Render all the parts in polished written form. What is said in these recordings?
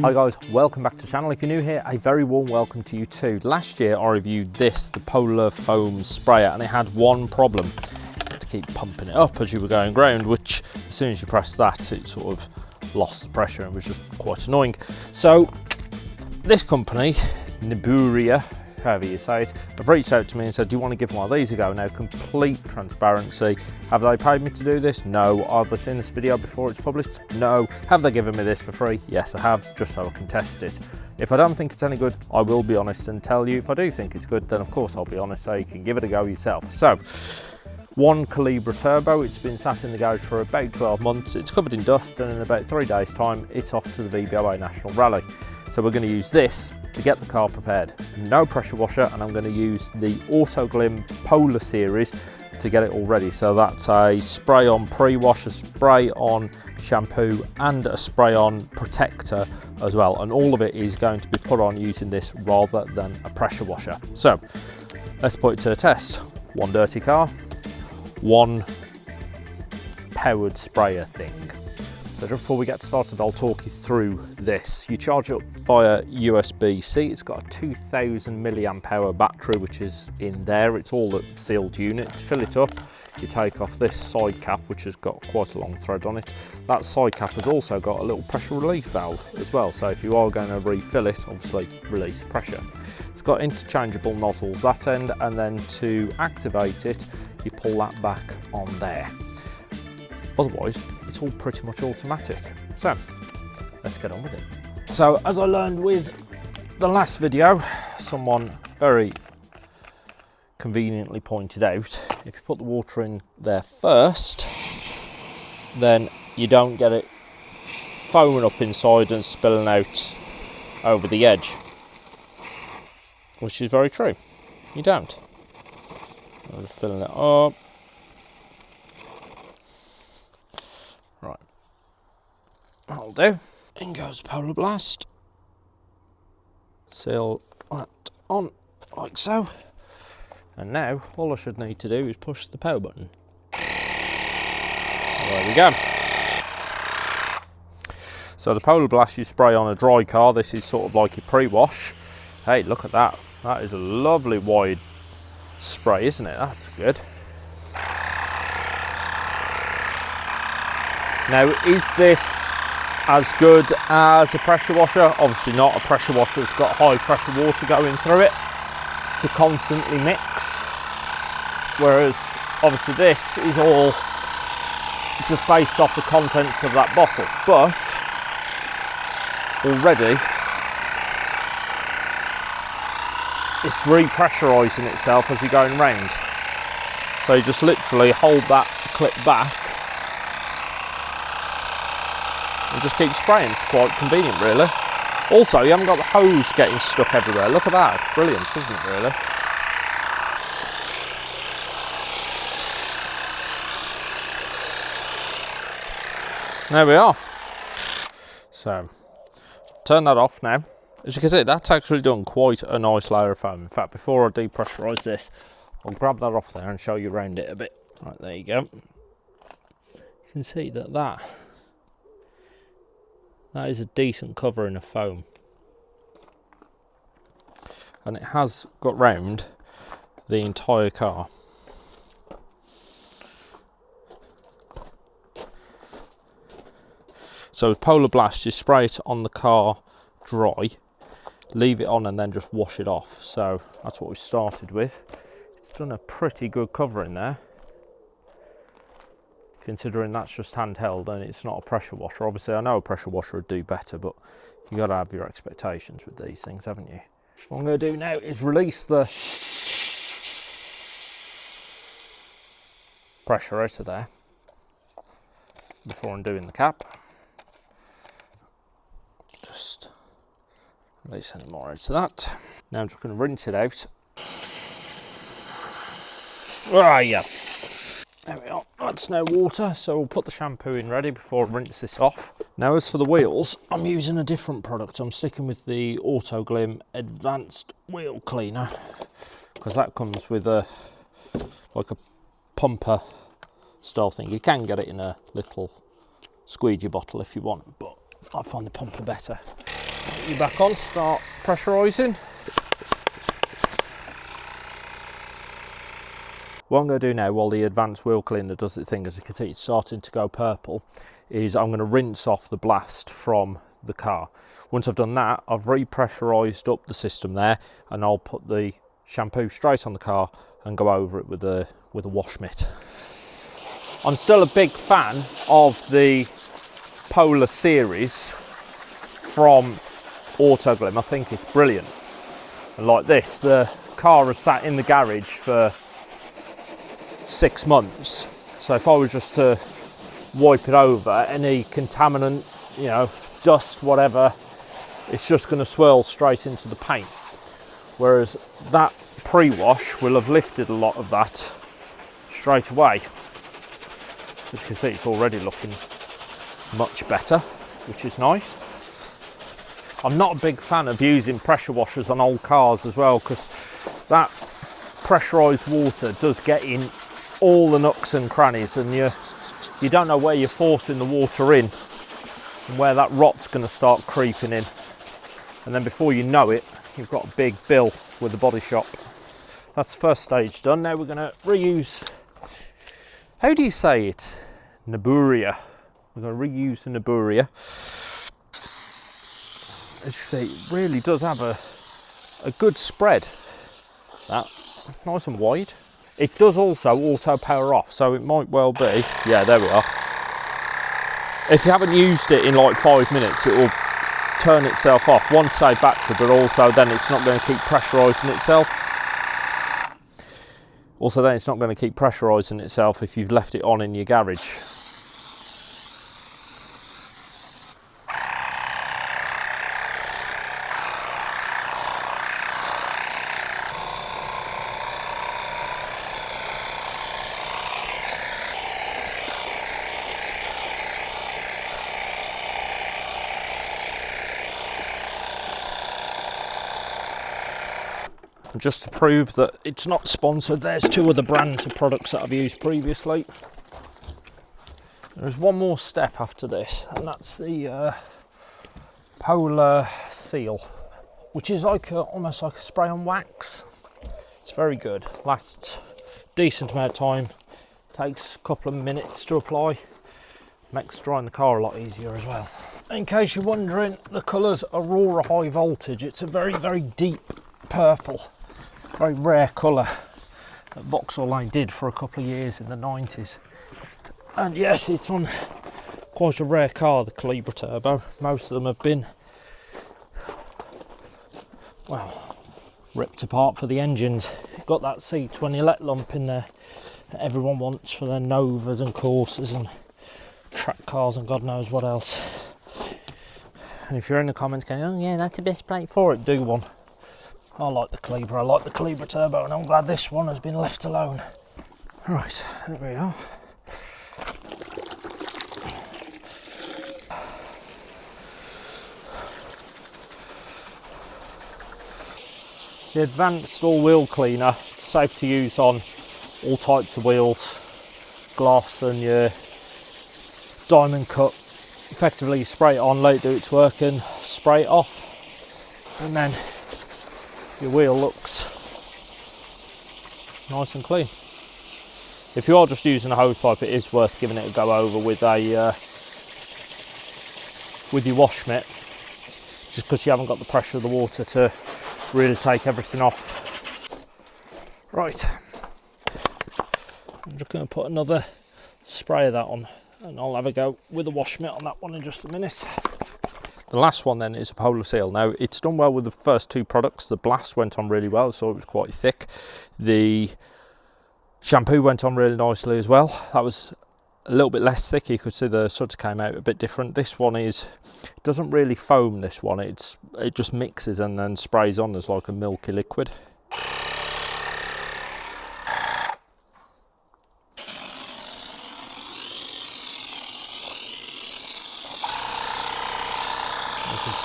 Hi guys, welcome back to the channel. If you're new here, a very warm welcome to you too. Last year I reviewed this, the Polar Foam Sprayer, and it had one problem. You had to keep pumping it up as you were going round, which as soon as you pressed that, it sort of lost the pressure and was just quite annoying. So this company, NEBURIA, however you say it, have reached out to me and said, do you want to give one of these a go? Now, complete transparency. Have they paid me to do this? No. Have they seen this video before it's published? No. Have they given me this for free? Yes, I have, just so I can test it. If I don't think it's any good, I will be honest and tell you. If I do think it's good, then of course I'll be honest, so you can give it a go yourself. So, Vauxhall Calibra Turbo, it's been sat in the garage for about 12 months. It's covered in dust, and in about 3 days' time, it's off to the VBOA National Rally. So we're going to use this to get the car prepared. No pressure washer, and I'm going to use the Autoglym Polar Series to get it all ready. So that's a spray on pre-wash, a spray on shampoo, and a spray on protector as well. And all of it is going to be put on using this rather than a pressure washer. So let's put it to a test. One dirty car, one powered sprayer thing. So just before we get started, I'll talk you through this. You charge it up via USB-C. It's got a 2000 milliamp hour battery, which is in there. It's all a sealed unit. To fill it up, you take off this side cap, which has got quite a long thread on it. That side cap has also got a little pressure relief valve as well. So if you are going to refill it, obviously release pressure. It's got interchangeable nozzles that end, and then to activate it, you pull that back on there. Otherwise, it's all pretty much automatic. So let's get on with it. So as I learned with the last video, someone very conveniently pointed out, if you put the water in there first, then you don't get it foaming up inside and spilling out over the edge, which is very true. You don't. I'm just filling it up. Right, that'll do. In goes Polar Blast. Seal that on like so. And now all I should need to do is push the power button. There we go. So the Polar Blast you spray on a dry car. This is sort of like your pre-wash. Hey, look at that. That is a lovely wide spray, isn't it? That's good. Now, is this as good as a pressure washer? Obviously not. A pressure washer's got high pressure water going through it to constantly mix, whereas obviously this is all just based off the contents of that bottle, but already it's repressurizing itself as you're going round. So you just literally hold that clip back and just keep spraying. It's quite convenient, really. Also, you haven't got the hose getting stuck everywhere. Look at that. It's brilliant, isn't it, really? There we are. So, turn that off now. As you can see, that's actually done quite a nice layer of foam. In fact, before I depressurise this, I'll grab that off there and show you around it a bit. Right, there you go. You can see that is a decent covering of foam. And it has got round the entire car. So with Polar Blast, you spray it on the car dry, leave it on and then just wash it off. So that's what we started with. It's done a pretty good covering there, considering that's just handheld and it's not a pressure washer. Obviously I know a pressure washer would do better, but you got to have your expectations with these things, haven't you? What I'm going to do now is release the pressure out of there before I'm doing the cap. Just release any more out of that. Now I'm just going to rinse it out. Ah, yeah. There we are, that's no water, so we'll put the shampoo in ready before I rinse this off. Now as for the wheels, I'm using a different product. I'm sticking with the Autoglym Advanced Wheel Cleaner, because that comes with a like a pumper style thing. You can get it in a little squeegee bottle if you want, but I find the pumper better. Put you back on, start pressurising. What I'm going to do now while the advanced wheel cleaner does its thing, as you can see it's starting to go purple, is I'm going to rinse off the blast from the car. Once I've done that, I've repressurised up the system there, and I'll put the shampoo straight on the car and go over it with a wash mitt. I'm still a big fan of the Polar Series from Autoglym. I think it's brilliant. And like this, the car has sat in the garage for 6 months, so if I was just to wipe it over, any contaminant, you know, dust, whatever, it's just going to swirl straight into the paint, whereas that pre-wash will have lifted a lot of that straight away. As you can see, it's already looking much better, which is nice. I'm not a big fan of using pressure washers on old cars as well, because that pressurised water does get in all the nooks and crannies, and you don't know where you're forcing the water in and where that rot's going to start creeping in, and then before you know it, you've got a big bill with the body shop. That's the first stage done. Now we're going to reuse, how do you say it? NEBURIA. We're going to reuse the NEBURIA. As you see, it really does have a good spread. That nice and wide. It does also auto power off, so it might well be, yeah, there we are. If you haven't used it in like 5 minutes, it will turn itself off. One, to save battery, but also then it's not going to keep pressurising itself. Also then it's not going to keep pressurising itself if you've left it on in your garage. And just to prove that it's not sponsored, there's 2 other brands of products that I've used previously. There's one more step after this, and that's the Polar Seal, which is like almost like a spray on wax. It's very good, lasts a decent amount of time, takes a couple of minutes to apply, makes drying the car a lot easier as well. In case you're wondering, the colours Aurora High Voltage. It's a very, very deep purple. Very rare colour that Vauxhall did for a couple of years in the 90s. And yes, it's on quite a rare car, the Calibra Turbo. Most of them have been, well, ripped apart for the engines. Got that C20 let lump in there that everyone wants for their Novas and Corsas and track cars and God knows what else. And if you're in the comments going, oh yeah, that's the best plate for it, do one. I like the Calibra, I like the Calibra Turbo, and I'm glad this one has been left alone. Right, there we are. The advanced all-wheel cleaner, it's safe to use on all types of wheels, gloss and your diamond cut. Effectively, you spray it on, let it do its work, and spray it off, and then your wheel looks nice and clean. If you are just using a hose pipe, it is worth giving it a go over with your wash mitt, just because you haven't got the pressure of the water to really take everything off. Right, I'm just going to put another spray of that on, and I'll have a go with the wash mitt on that one in just a minute. The last one then is a Polar Seal. Now, it's done well with the first 2 products. The Blast went on really well, so it was quite thick. The shampoo went on really nicely as well. That was a little bit less thick. You could see the suds came out a bit different. This one doesn't really foam, this one. It just mixes and then sprays on as like a milky liquid.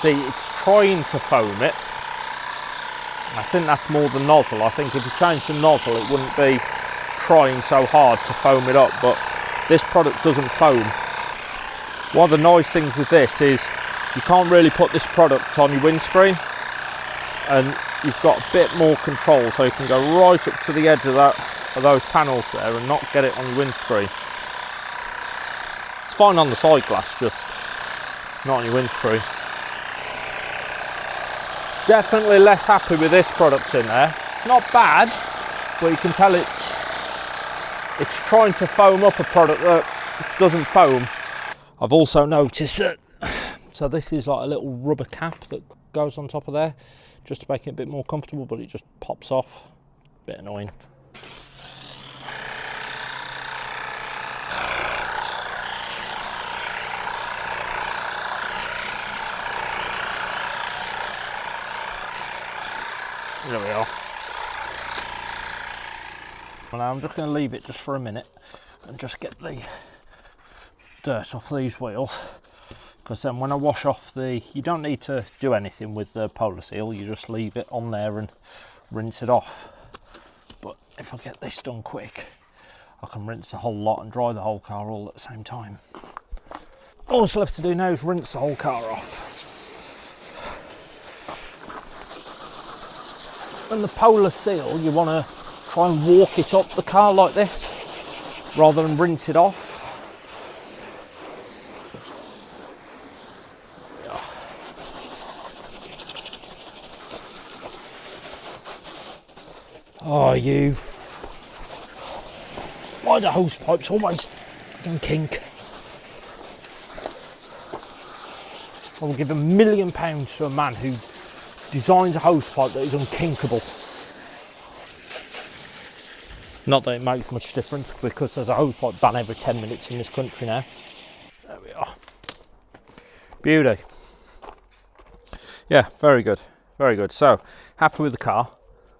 See, it's trying to foam it. I think that's more the nozzle. I think if you change the nozzle, it wouldn't be trying so hard to foam it up, but this product doesn't foam. One of the nice things with this is you can't really put this product on your windscreen, and you've got a bit more control, so you can go right up to the edge of those panels there and not get it on your windscreen. It's fine on the side glass, just not on your windscreen. Definitely less happy with this product in there. Not bad, but you can tell it's trying to foam up a product that doesn't foam. I've also noticed that, so this is like a little rubber cap that goes on top of there, just to make it a bit more comfortable, but it just pops off. Bit annoying. There we are. Well, now I'm just going to leave it just for a minute and just get the dirt off these wheels, because then when I wash off you don't need to do anything with the Polar Seal, you just leave it on there and rinse it off. But if I get this done quick, I can rinse the whole lot and dry the whole car all at the same time. All that's left to do now is rinse the whole car off. And the Polar Seal, you want to try and walk it up the car like this rather than rinse it off. Oh, why the hose pipes always fucking kink? I will give £1 million to a man who designs a hose pipe that is unkinkable. Not that it makes much difference, because there's a hose pipe ban every 10 minutes in this country now. There we are. Beauty. Yeah, very good, very good. So, happy with the car.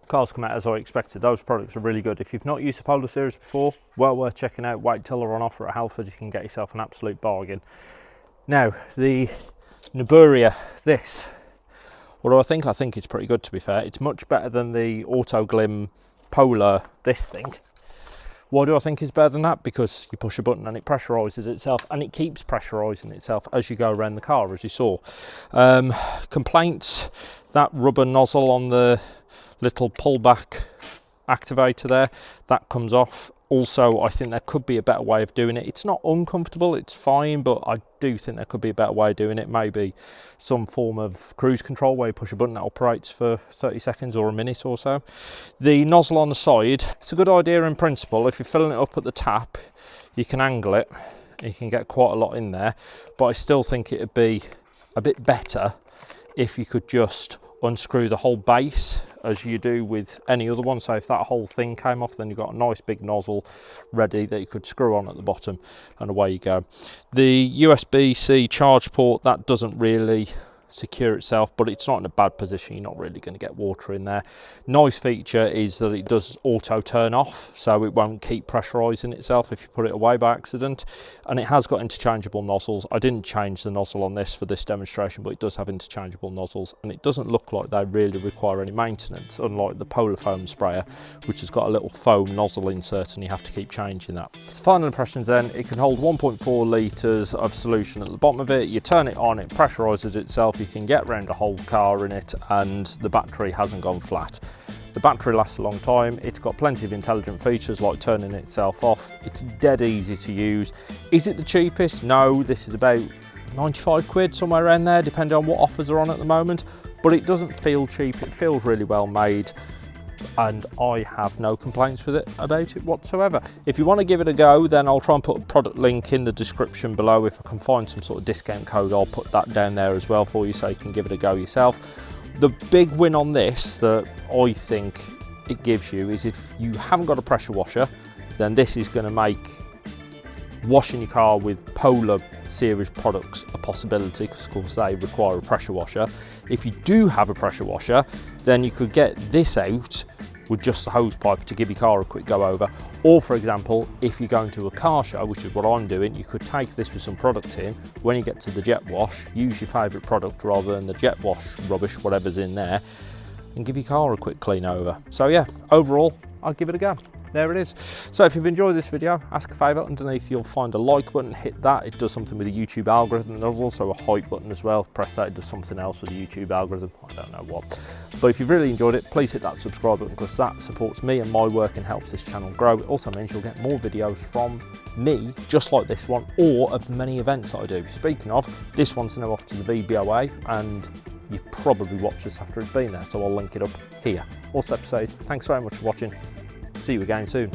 Car's come out as I expected. Those products are really good. If you've not used the Polar Series before, well worth checking out. Wait till they're on offer at Halford, you can get yourself an absolute bargain. Now, the NEBURIA, this, what do I think? I think it's pretty good, to be fair. It's much better than the Autoglym Polar, this thing. Why do I think it's better than that? Because you push a button and it pressurizes itself, and it keeps pressurizing itself as you go around the car, as you saw. Complaints, that rubber nozzle on the little pullback activator there, that comes off. Also, I think there could be a better way of doing it. It's not uncomfortable, it's fine, but I do think there could be a better way of doing it. Maybe some form of cruise control where you push a button that operates for 30 seconds or a minute or so. The nozzle on the side, it's a good idea in principle. If you're filling it up at the tap, you can angle it, you can get quite a lot in there, but I still think it'd be a bit better if you could just unscrew the whole base as you do with any other one. So if that whole thing came off, then you've got a nice big nozzle ready that you could screw on at the bottom, and away you go. The USB-C charge port, that doesn't really secure itself, but it's not in a bad position. You're not really going to get water in there. Nice feature is that it does auto turn off, so it won't keep pressurizing itself if you put it away by accident. And it has got interchangeable nozzles. I didn't change the nozzle on this for this demonstration, but it does have interchangeable nozzles, and it doesn't look like they really require any maintenance, unlike the Polar Foam Sprayer, which has got a little foam nozzle insert and you have to keep changing that. So final impressions then, it can hold 1.4 litres of solution at the bottom of it. You turn it on, it pressurizes itself. You can get around a whole car in it, and the battery hasn't gone flat. The battery lasts a long time. It's got plenty of intelligent features like turning itself off. It's dead easy to use. Is it the cheapest? No, this is about 95 quid, somewhere around there, depending on what offers are on at the moment, but it doesn't feel cheap. It feels really well made, and I have no complaints with it about it whatsoever. If you want to give it a go, then I'll try and put a product link in the description below. If I can find some sort of discount code, I'll put that down there as well for you, so you can give it a go yourself. The big win on this that I think it gives you is if you haven't got a pressure washer, then this is going to make washing your car with Polar Series products a possibility, because of course they require a pressure washer. If you do have a pressure washer, then you could get this out with just the hose pipe to give your car a quick go over. Or for example, if you're going to a car show, which is what I'm doing, you could take this with some product in. When you get to the jet wash, use your favourite product rather than the jet wash rubbish, whatever's in there, and give your car a quick clean over. So yeah, overall, I'll give it a go. there it is. So if you've enjoyed this video, ask a favour. Underneath you'll find a like button, hit that. It does something with the YouTube algorithm. There's also a hype button as well. Press that, it does something else with the YouTube algorithm. I don't know what. But if you've really enjoyed it, please hit that subscribe button, because that supports me and my work and helps this channel grow. It also means you'll get more videos from me, just like this one, or of the many events that I do. Speaking of, this one's now off to the VBOA, and you've probably watched this after it's been there, so I'll link it up here. All set to say, thanks very much for watching. See you again soon.